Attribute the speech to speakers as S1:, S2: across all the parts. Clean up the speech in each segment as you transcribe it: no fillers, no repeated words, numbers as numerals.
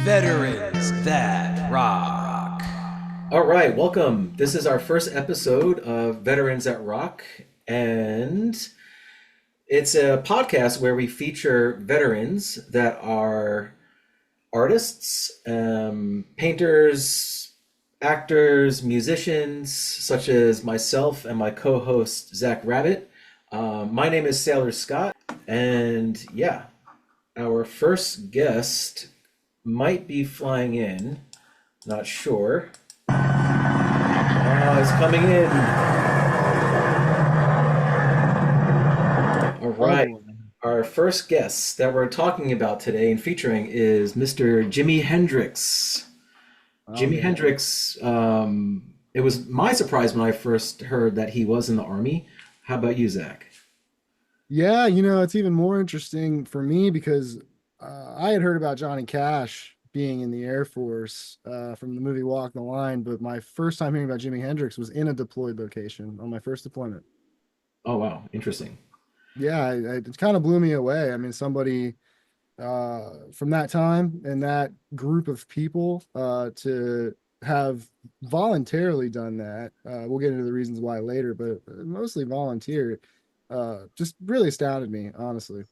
S1: Veterans That Rock.
S2: All right, welcome. This is our first episode of Veterans at Rock, and it's a podcast where we feature veterans that are artists, painters, actors, musicians, such as myself and my co-host Zach Rabbit. My name is Sailor Scott, and yeah, our first guest might be flying in. Not sure. It's coming in. All right. Our first guest that we're talking about today and featuring is Mr. Jimi Hendrix. Jimi Hendrix, it was my surprise when I first heard that he was in the Army. How about you, Zach?
S3: Yeah, it's even more interesting for me because I had heard about Johnny Cash being in the Air Force from the movie Walk the Line, but my first time hearing about Jimi Hendrix was in a deployed location on my first deployment.
S2: Oh, wow. Interesting.
S3: Yeah, it kind of blew me away. I mean, somebody from that time and that group of people to have voluntarily done that. We'll get into the reasons why later, but mostly volunteer. Just really astounded me, honestly.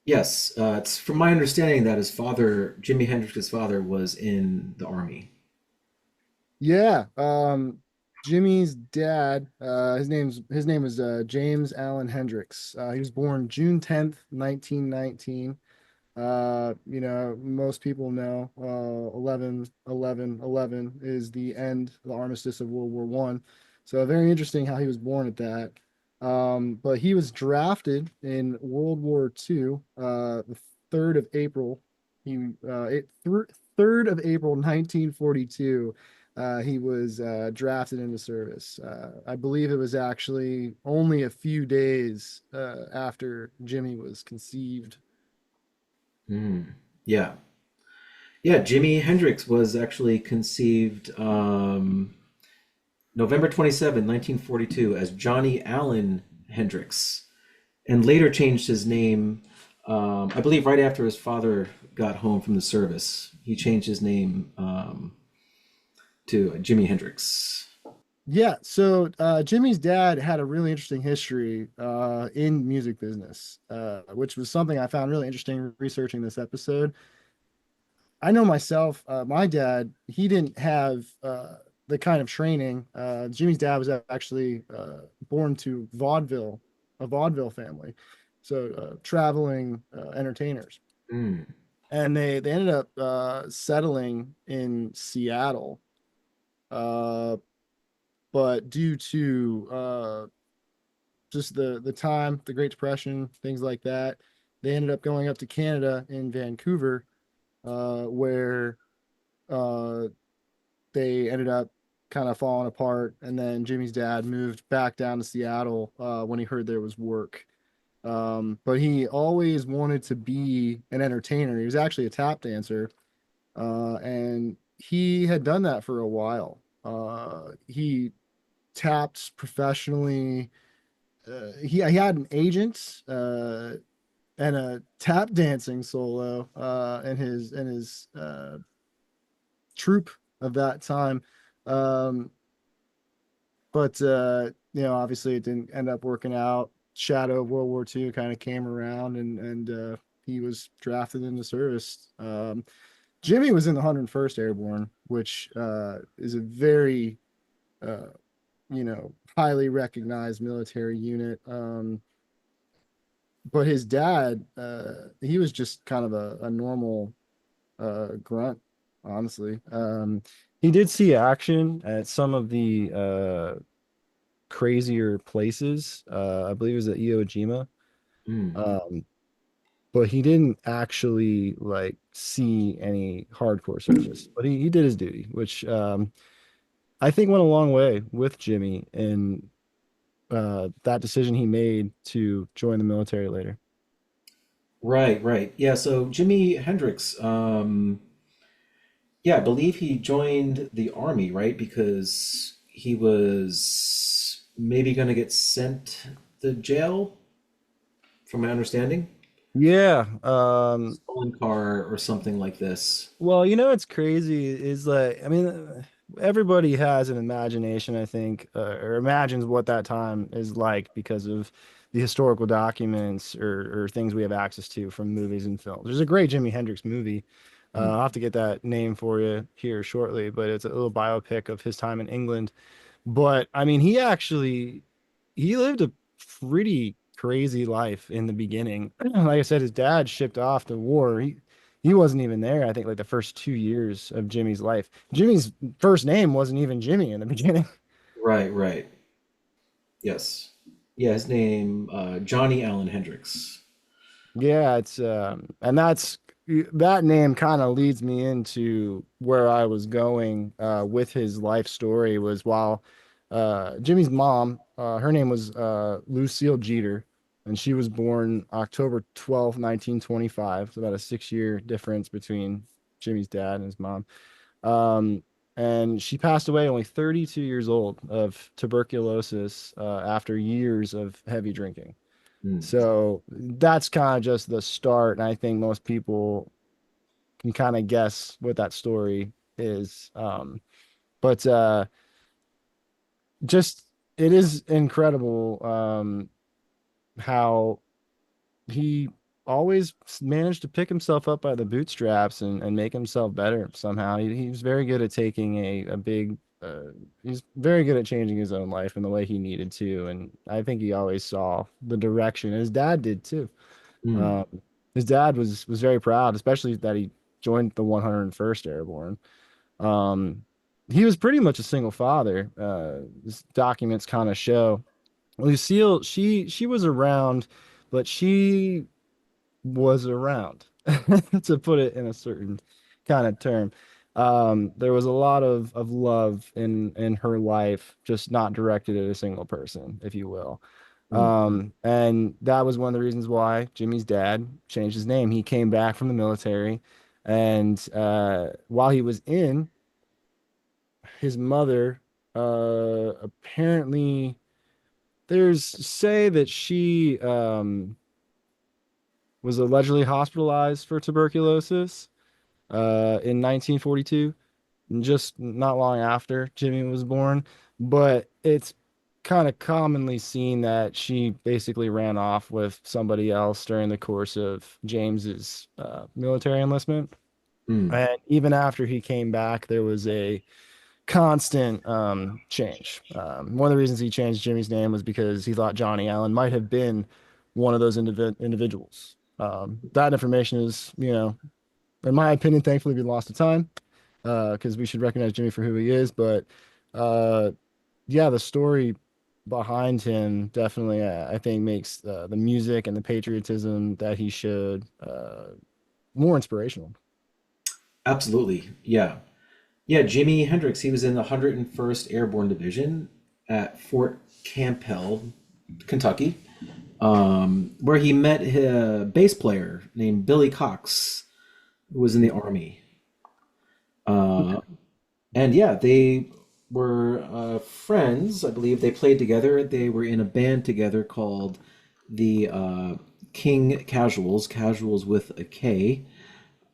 S2: Yes, it's from my understanding that his father, Jimi Hendrix's father, was in the Army.
S3: Yeah, Jimmy's dad, his name was James Allen Hendrix. He was born June 10th, 1919. Most people know 11 is the end, the armistice of World War One. So very interesting how he was born at that. But he was drafted in World War Two, the 3rd of April. He 3rd of April 1942. He was drafted into service. I believe it was actually only a few days after Jimmy was conceived.
S2: Hmm. Yeah. Yeah, Jimi Hendrix was actually conceived November 27, 1942, as Johnny Allen Hendrix, and later changed his name, I believe, right after his father got home from the service. He changed his name to Jimi Hendrix.
S3: Yeah, so Jimmy's dad had a really interesting history in music business, which was something I found really interesting researching this episode. I know myself, my dad, he didn't have the kind of training. Jimmy's dad was actually born to a vaudeville family, so traveling entertainers,
S2: Mm.
S3: and they ended up settling in Seattle. Uh, but due to just the time, the Great Depression, things like that, they ended up going up to Canada in Vancouver, where uh, they ended up kind of falling apart. And then Jimmy's dad moved back down to Seattle when he heard there was work. But he always wanted to be an entertainer. He was actually a tap dancer, and he had done that for a while. He tapped professionally. He had an agent and a tap dancing solo in his troupe of that time. Um, but obviously it didn't end up working out. Shadow of World War II kind of came around, and he was drafted into service. Jimmy was in the 101st Airborne, which is a very highly recognized military unit. But his dad, he was just kind of a normal grunt, honestly. He did see action at some of the crazier places. I believe it was at Iwo Jima.
S2: Mm.
S3: Um, but he didn't actually like see any hardcore service. But he did his duty, which I think went a long way with Jimmy and that decision he made to join the military later.
S2: Right, right. Yeah, so Jimi Hendrix, yeah, I believe he joined the army, right? Because he was maybe going to get sent to jail, from my understanding.
S3: Yeah.
S2: Stolen car or something like this.
S3: Well, what's crazy is like, I mean, everybody has an imagination, I think, or imagines what that time is like because of the historical documents or things we have access to from movies and films. There's a great Jimi Hendrix movie.
S2: Mm,
S3: I'll have to get that name for you here shortly, but it's a little biopic of his time in England. But I mean, he lived a pretty crazy life in the beginning. Like I said, his dad shipped off to war. He wasn't even there, I think, like the first 2 years of Jimmy's life. Jimmy's first name wasn't even Jimmy in the beginning.
S2: right, right. Yes. Yeah, his name, Johnny Allen Hendrix.
S3: Yeah, it's and that name kind of leads me into where I was going with his life story was while Jimmy's mom, her name was Lucille Jeter, and she was born October 12th, 1925. It's about a 6 year difference between Jimmy's dad and his mom. Um, and she passed away only 32 years old of tuberculosis after years of heavy drinking.
S2: Mm,
S3: So that's kind of just the start. And I think most people can kind of guess what that story is. But just it is incredible how he always managed to pick himself up by the bootstraps and make himself better somehow. He was very good at taking a big, he's very good at changing his own life in the way he needed to. And I think he always saw the direction. And his dad did too.
S2: mm,
S3: Um, his dad was very proud, especially that he joined the 101st Airborne. Um, he was pretty much a single father. His documents kind of show. Lucille, she was around, but she was around, to put it in a certain kind of term. There was a lot of love in her life, just not directed at a single person, if you will.
S2: mm,
S3: And that was one of the reasons why Jimmy's dad changed his name. He came back from the military, and while he was in, his mother apparently there's say that she was allegedly hospitalized for tuberculosis in 1942, just not long after Jimmy was born. But it's kind of commonly seen that she basically ran off with somebody else during the course of James's military enlistment.
S2: mm.
S3: And even after he came back, there was a constant change. One of the reasons he changed Jimmy's name was because he thought Johnny Allen might have been one of those individuals. That information is, in my opinion, thankfully been lost to time because we should recognize Jimmy for who he is. But uh, yeah, the story behind him definitely, I think, makes the music and the patriotism that he showed more inspirational.
S2: Absolutely. Yeah. Yeah, Jimi Hendrix, he was in the 101st Airborne Division at Fort Campbell, Kentucky, where he met a bass player named Billy Cox, who was in the Army. Uh, and yeah, they were friends. I believe they played together. They were in a band together called the King Casuals, Casuals with a K.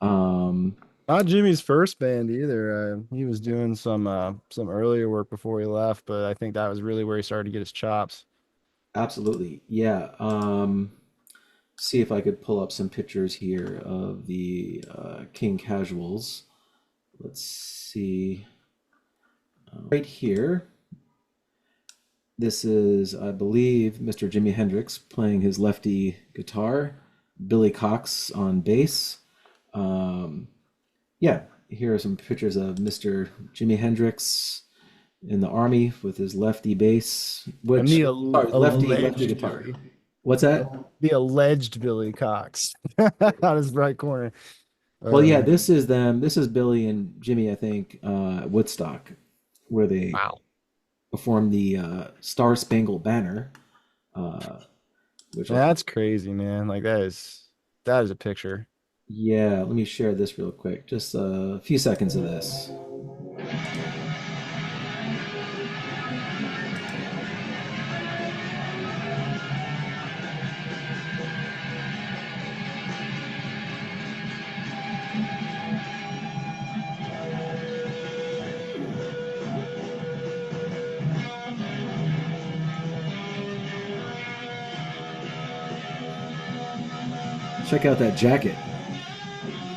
S2: Um,
S3: Not Jimmy's first band either. He was doing some earlier work before he left, but I think that was really where he started to get his chops.
S2: Absolutely. Yeah. See if I could pull up some pictures here of the King Casuals. Let's see. Right here, this is, I believe, Mr. Jimi Hendrix playing his lefty guitar, Billy Cox on bass. Um, yeah, here are some pictures of Mr. Jimi Hendrix in the army with his lefty bass,
S3: And
S2: which,
S3: the
S2: sorry, lefty
S3: alleged
S2: guitar. What's that?
S3: the alleged Billy Cox on his right corner.
S2: Well, yeah,
S3: Um,
S2: this is them. This is Billy and Jimmy, I think, Woodstock, where they
S3: wow.
S2: performed the Star Spangled Banner, uh, which
S3: Man,
S2: I'll,
S3: that's crazy, man. Like that is a picture.
S2: yeah, let me share this real quick. Just a few seconds of this. Check out that jacket.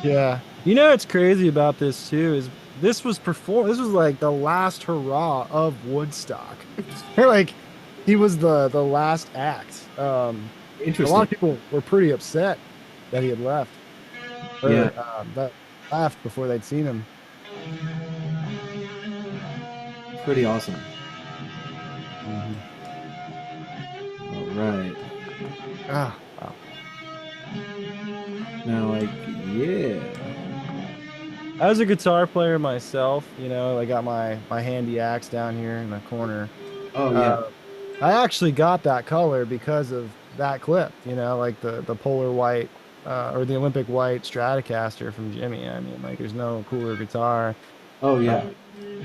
S3: Yeah. You know what's crazy about this too is this was like the last hurrah of Woodstock. Like he was the last act. A lot
S2: Interesting.
S3: of people were pretty upset that he had left
S2: Yeah,
S3: or that left before they'd seen him.
S2: pretty awesome.
S3: Mhm.
S2: All right.
S3: Ah, wow.
S2: Now, like, yeah.
S3: As a guitar player myself, I got my handy axe down here in the corner.
S2: Oh, yeah.
S3: Uh, I actually got that color because of that clip, like the polar white or the Olympic white Stratocaster from Jimmy. I mean, like there's no cooler guitar.
S2: Oh,
S3: Uh,
S2: yeah.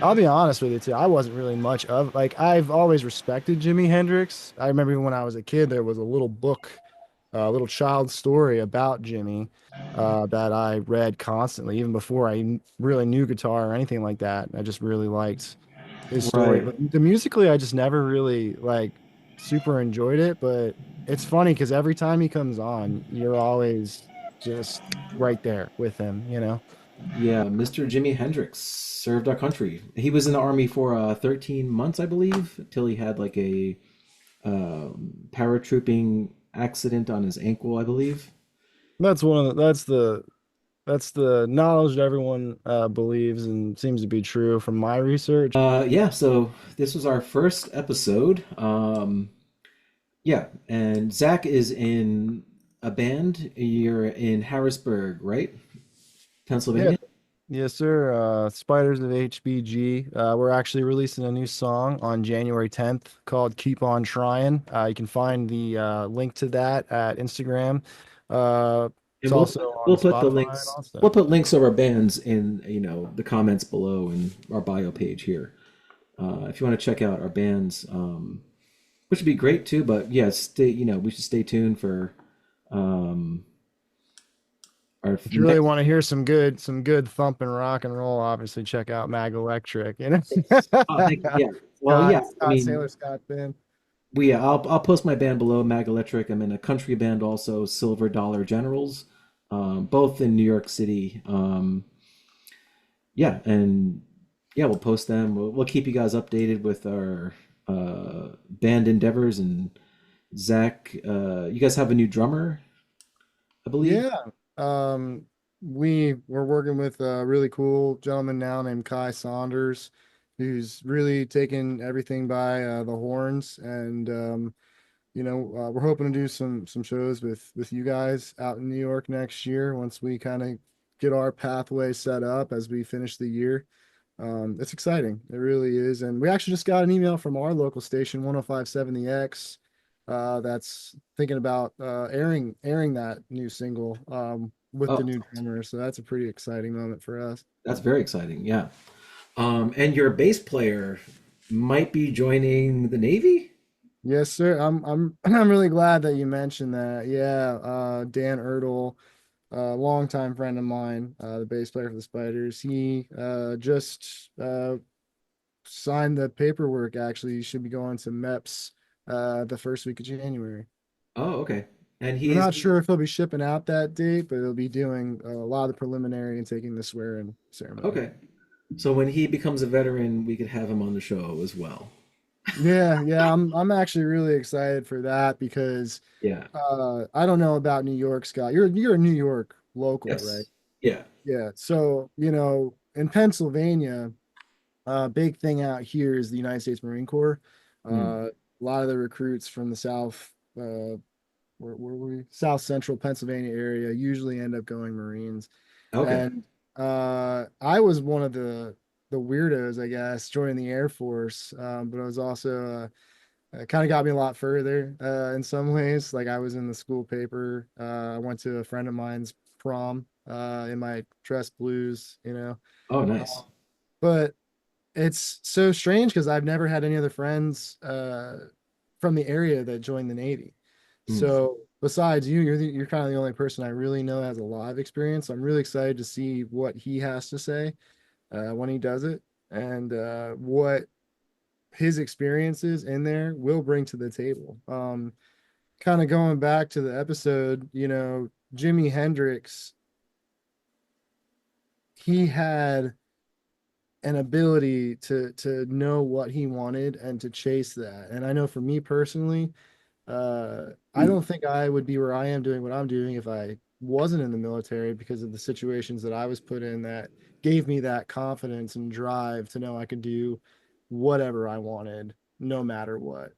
S3: I'll be honest with you too. I wasn't really much of like I've always respected Jimi Hendrix. I remember even when I was a kid, there was a little book, a little child story about Jimmy that I read constantly, even before really knew guitar or anything like that. I just really liked his story.
S2: Right.
S3: But the musically, I just never really like super enjoyed it. But it's funny because every time he comes on, you're always just right there with him.
S2: Yeah, Mr. Jimi Hendrix served our country. He was in the army for 13 months, I believe, until he had like a paratrooping accident on his ankle, I believe.
S3: That's one of the that's the knowledge that everyone believes and seems to be true from my research.
S2: Yeah, so this was our first episode. Yeah, and Zach is in a band. You're in Harrisburg, right?
S3: Yeah,
S2: Pennsylvania?
S3: yes, sir. Spiders of HBG. We're actually releasing a new song on January 10th called Keep On Trying. You can find the link to that at Instagram. It's
S2: And
S3: also on
S2: we'll put the
S3: Spotify and
S2: links
S3: all
S2: we'll
S3: stuff.
S2: put links of our bands in the comments below in our bio page here. If you want to check out our bands, which would be great too. But yeah, we should stay tuned for um, our
S3: If you really
S2: next.
S3: want to hear some good thumping rock and roll, obviously check out Mag Electric.
S2: Oh, thank you. Yeah. Well, yeah. I
S3: Scott
S2: mean,
S3: Sailor Scott band.
S2: I'll post my band below, Mag Electric. I'm in a country band also, Silver Dollar Generals, both in New York City. Yeah, and yeah, we'll post them. We'll keep you guys updated with our band endeavors. And Zach, you guys have a new drummer, I believe.
S3: Yeah. We're working with a really cool gentleman now named Kai Saunders, who's really taken everything by the horns. And we're hoping to do some shows with you guys out in New York next year once we kind of get our pathway set up as we finish the year. It's exciting. It really is. And we actually just got an email from our local station, 1057 The X, that's thinking about airing that new single with the
S2: Oh,
S3: new drummer. So that's a pretty exciting moment for us.
S2: that's very exciting. Yeah. And your bass player might be joining the Navy.
S3: Yes, sir. I'm I'm really glad that you mentioned that. Yeah, Dan Ertl, longtime friend of mine, the bass player for the Spiders. He just signed the paperwork. Actually, he should be going to MEPS the first week of January.
S2: Oh, okay. And
S3: We're
S2: he's
S3: not sure if he'll be shipping out that date, but he'll be doing a lot of the preliminary and taking the swearing ceremony.
S2: okay. So when he becomes a veteran, we could have him on the show as well.
S3: Yeah, yeah, I'm actually really excited for that because
S2: Yeah.
S3: I don't know about New York, Scott. You're a New York local, right?
S2: Yes. Yeah.
S3: Yeah. So, in Pennsylvania, big thing out here is the United States Marine Corps.
S2: Hmm.
S3: A lot of the recruits from the South, where were we? South Central Pennsylvania area usually end up going Marines.
S2: Okay.
S3: And I was one of the weirdos, I guess, joining the Air Force. But I was also it kind of got me a lot further in some ways. Like I was in the school paper. I went to a friend of mine's prom in my dress blues.
S2: Oh,
S3: Uh,
S2: nice.
S3: but it's so strange because I've never had any other friends from the area that joined the Navy.
S2: Hmm.
S3: So besides you, you're kind of the only person I really know has a live experience. I'm really excited to see what he has to say when he does it, and what his experiences in there will bring to the table. kind of going back to the episode, Jimi Hendrix, he had an ability to know what he wanted and to chase that. And I know for me personally, I don't think I would be where I am doing what I'm doing if I wasn't in the military because of the situations that I was put in that gave me that confidence and drive to know I could do whatever I wanted, no matter what.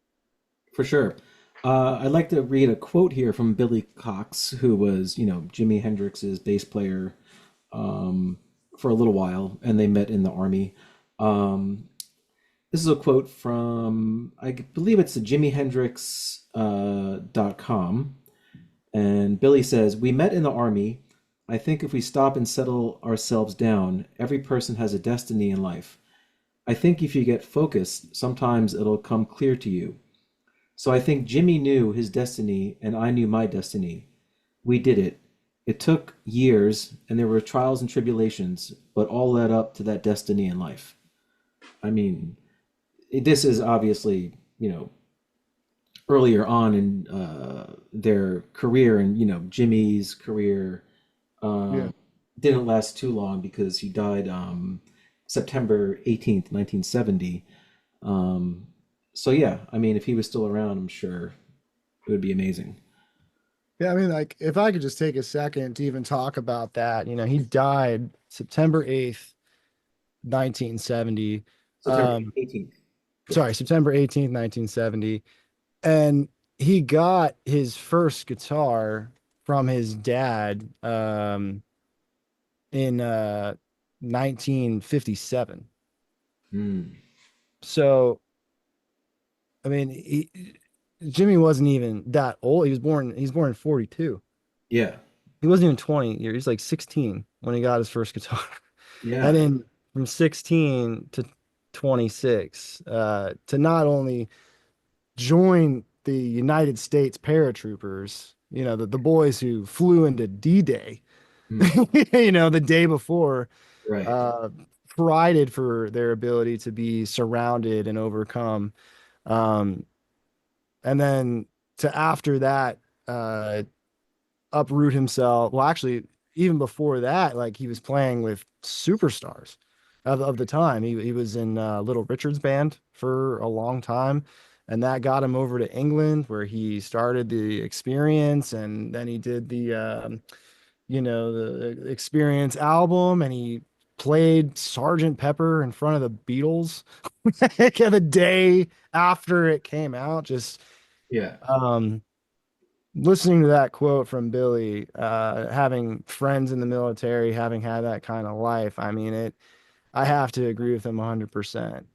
S2: For sure. I'd like to read a quote here from Billy Cox, who was, Jimi Hendrix's bass player for a little while, and they met in the army. Um, this is a quote from, I believe it's the JimiHendrix.com. And Billy says, "We met in the army. I think if we stop and settle ourselves down, every person has a destiny in life. I think if you get focused, sometimes it'll come clear to you. So I think Jimmy knew his destiny and I knew my destiny. We did it. It took years and there were trials and tribulations, but all led up to that destiny in life." I mean, this is obviously, earlier on in their career, and, Jimmy's career
S3: Yeah.
S2: didn't last too long because he died September 18th, 1970. So yeah, I mean, if he was still around, I'm sure it would be amazing.
S3: Yeah, I mean, like if I could just take a second to even talk about that, he died September 8th, 1970.
S2: September
S3: Um,
S2: 18th. Yeah.
S3: sorry, September 18th, 1970. And he got his first guitar from his dad in 1957.
S2: Hmm.
S3: So, I mean, Jimmy wasn't even that old. He was born in 42.
S2: Yeah.
S3: He wasn't even 20 years. He was like 16 when he got his first guitar. And
S2: Yeah.
S3: then from 16 to 26, to not only join the United States paratroopers, the boys who flew into D-Day,
S2: Hmm.
S3: the day before,
S2: Right.
S3: uh, prided for their ability to be surrounded and overcome. Um, and then to after that, uproot himself. Well, actually, even before that, like he was playing with superstars of the time. He was in Little Richard's band for a long time, and that got him over to England, where he started the Experience, and then he did the Experience album, and he played Sergeant Pepper in front of the Beatles the day after it came out. Just
S2: Yeah.
S3: um listening to that quote from Billy, having friends in the military, having had that kind of life, I mean, I have to agree with him 100%.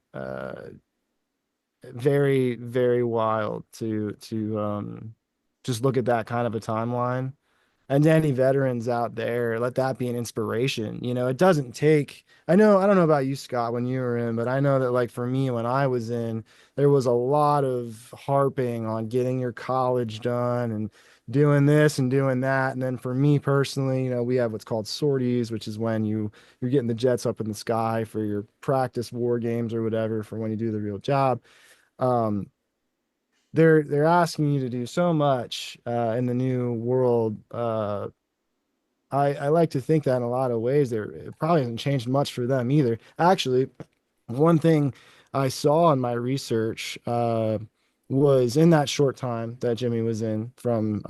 S3: Very, very wild to just look at that kind of a timeline. And to any veterans out there, let that be an inspiration. It doesn't take, I don't know about you, Scott, when you were in, but I know that like for me, when I was in, there was a lot of harping on getting your college done and doing this and doing that. And then for me personally, we have what's called sorties, which is when you're getting the jets up in the sky for your practice war games or whatever for when you do the real job. Um, they're asking you to do so much in the new world. I like to think that in a lot of ways, it probably hasn't changed much for them either. Actually, one thing I saw in my research was in that short time that Jimmy was in from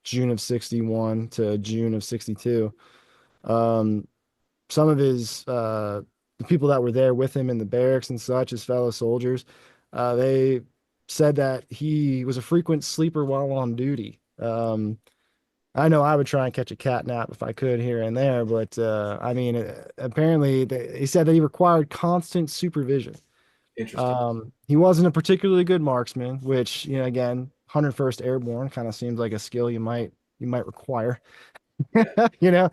S3: June of 61 to June of 62. Um, some of the people that were there with him in the barracks and such, his fellow soldiers, they said that he was a frequent sleeper while on duty. I know I would try and catch a cat nap if I could here and there, but I mean, apparently he said that he required constant supervision.
S2: Interesting.
S3: He wasn't a particularly good marksman, which, again, 101st Airborne kind of seems like a skill you might require,
S2: Yeah.
S3: you know.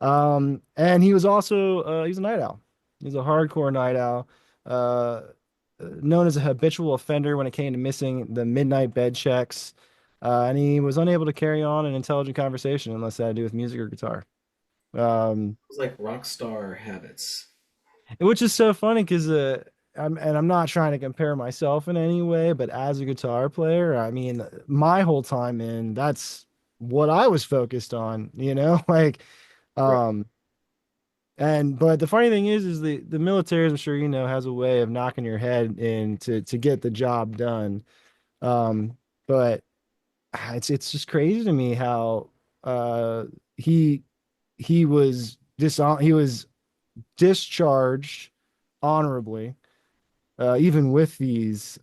S3: And he was also he's a night owl. He's a hardcore night owl, uh, known as a habitual offender when it came to missing the midnight bed checks. And he was unable to carry on an intelligent conversation unless that had to do with music or guitar. Um,
S2: It's like rock star habits.
S3: which is so funny because I'm not trying to compare myself in any way, but as a guitar player, I mean, my whole time in, that's what I was focused on, like,
S2: Right.
S3: um, but the funny thing is the military, as I'm sure you know, has a way of knocking your head in to get the job done. Um, but it's just crazy to me how uh he he was discharged honorably, even with these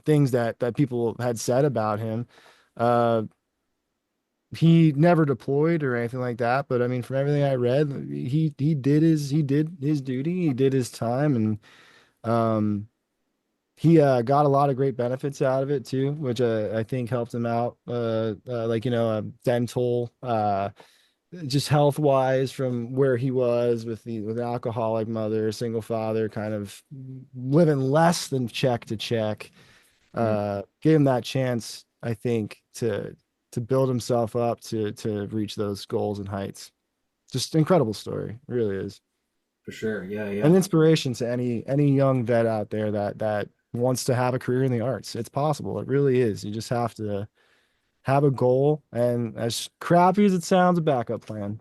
S3: things that people had said about him. Uh, he never deployed or anything like that, but I mean, from everything I read, he did his duty, he did his time, and um, he got a lot of great benefits out of it too, which I think helped him out. Like dental, just health wise, from where he was with the with an alcoholic mother, single father, kind of living less than check to check.
S2: Mm,
S3: Gave him that chance, I think, to build himself up to reach those goals and heights. Just incredible story, it really is.
S2: for sure. Yeah,
S3: An
S2: yeah.
S3: inspiration to any young vet out there that wants to have a career in the arts. It's possible. It really is. You just have to have a goal, and as crappy as it sounds, a backup plan.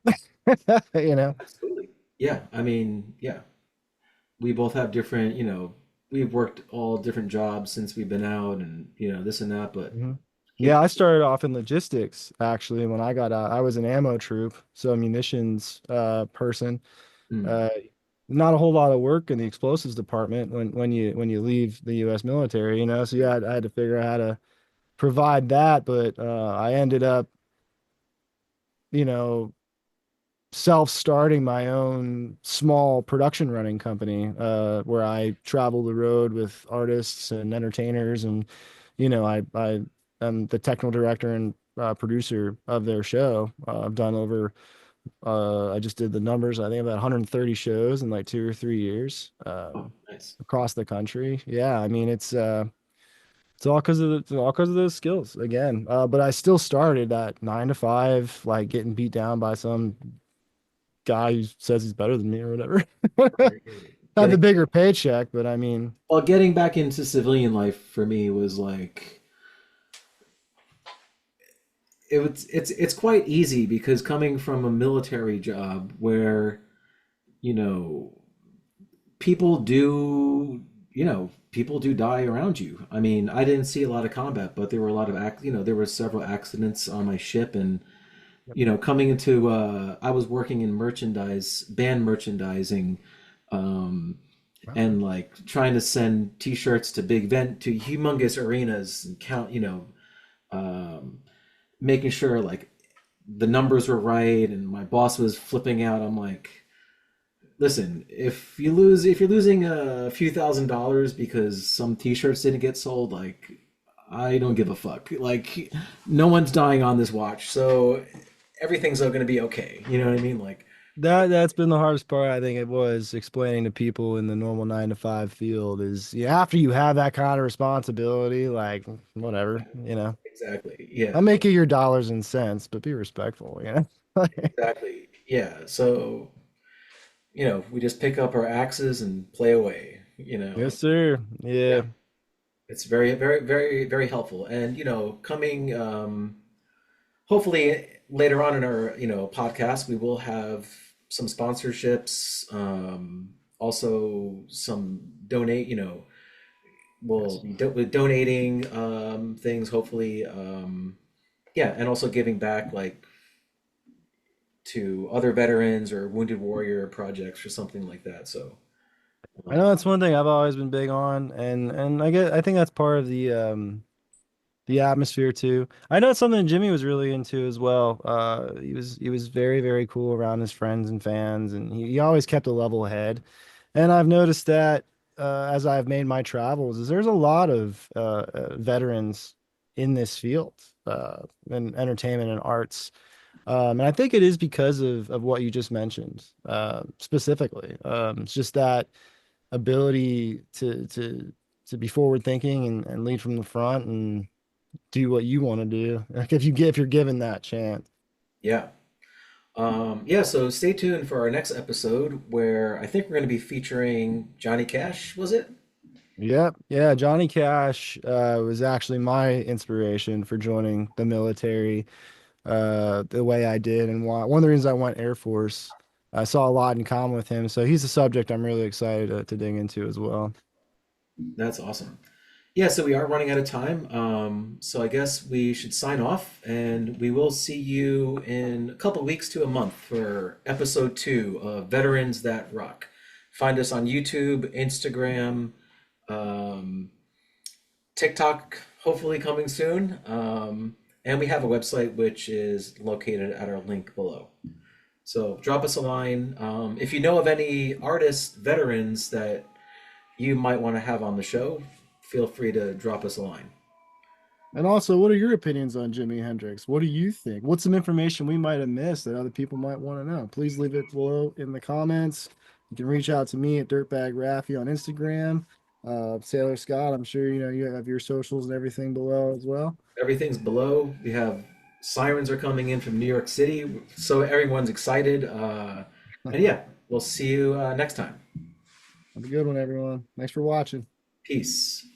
S3: You know?
S2: Absolutely. Yeah, I mean, yeah. We both have different, we've worked all different jobs since we've been out and, this and that, but
S3: Mhm. Yeah,
S2: keep,
S3: I started off in logistics actually when I got out. I was an ammo troop, so a munitions person.
S2: mm,
S3: Uh, Not a whole lot of work in the explosives department when you leave the U.S. military, So yeah, I had to figure out how to provide that, but I ended up, you know, self-starting my own small production running company, where I travel the road with artists and entertainers, and I am the technical director and producer of their show. I've done over I just did the numbers. I think about 130 shows in like 2 or 3 years,
S2: oh, nice.
S3: across the country. Yeah, I mean it's all because of it's all because of those skills again. But I still started at 9 to 5, like getting beat down by some guy who says he's better than me or whatever. Had
S2: Getting,
S3: the bigger paycheck, but I mean,
S2: well, getting back into civilian life for me was like, it's quite easy because coming from a military job where, you know, people do, people do die around you. I mean, I didn't see a lot of combat, but there were a lot of there were several accidents on my ship, and coming into I was working in band merchandising, um,
S3: wow.
S2: and like trying to send T-shirts to to humongous arenas and count, um, making sure like the numbers were right, and my boss was flipping out. I'm like, listen, if you're losing a few $1,000s because some T-shirts didn't get sold, like I don't give a fuck. Like no one's dying on this watch, so everything's going to be okay. You know what I mean? Like,
S3: That's been the hardest part, I think it was explaining to people in the normal 9 to 5 field is, after you have that kind of responsibility, like whatever,
S2: exactly. Yeah,
S3: I'll make you your dollars and cents, but be respectful.
S2: exactly. Yeah. So, we just pick up our axes and play away.
S3: Yes, sir.
S2: Yeah.
S3: Yeah.
S2: It's very, very, very, very helpful. And, coming hopefully later on in our, podcast, we will have some sponsorships, also some donate, we'll
S3: Yes.
S2: be donating things hopefully, yeah, and also giving back like to other veterans or wounded warrior projects or something like that. So,
S3: I
S2: um,
S3: know that's one thing I've always been big on, and I think that's part of the atmosphere too. I know it's something Jimmy was really into as well. He was very, very cool around his friends and fans, and he always kept a level head. And I've noticed that, as I've made my travels, is there's a lot of veterans in this field, in entertainment and arts. And I think it is because of what you just mentioned, specifically. It's just that ability to be forward thinking and lead from the front and do what you want to do. Like if you're given that chance.
S2: yeah. Yeah, so stay tuned for our next episode where I think we're going to be featuring Johnny Cash, was it?
S3: Yep. Yeah. Johnny Cash was actually my inspiration for joining the military the way I did, and why one of the reasons I went Air Force. I saw a lot in common with him, so he's a subject I'm really excited to dig into as well.
S2: That's awesome. Yeah, so we are running out of time. So I guess we should sign off, and we will see you in a couple weeks to a month for episode 2 of Veterans That Rock. Find us on YouTube, Instagram, um, TikTok, hopefully coming soon. And we have a website which is located at our link below. So drop us a line. If you know of any artists, veterans that you might want to have on the show, feel free to drop us a line.
S3: And also, what are your opinions on Jimi Hendrix? What do you think? What's some information we might have missed that other people might want to know? Please leave it below in the comments. You can reach out to me at Dirtbag Raffy on Instagram. Sailor Scott, I'm sure you know you have your socials and everything below as well.
S2: Everything's below. We have sirens are coming in from New York City, so everyone's excited. And yeah, we'll see you next time.
S3: Have a good one, everyone. Thanks for watching.
S2: Peace.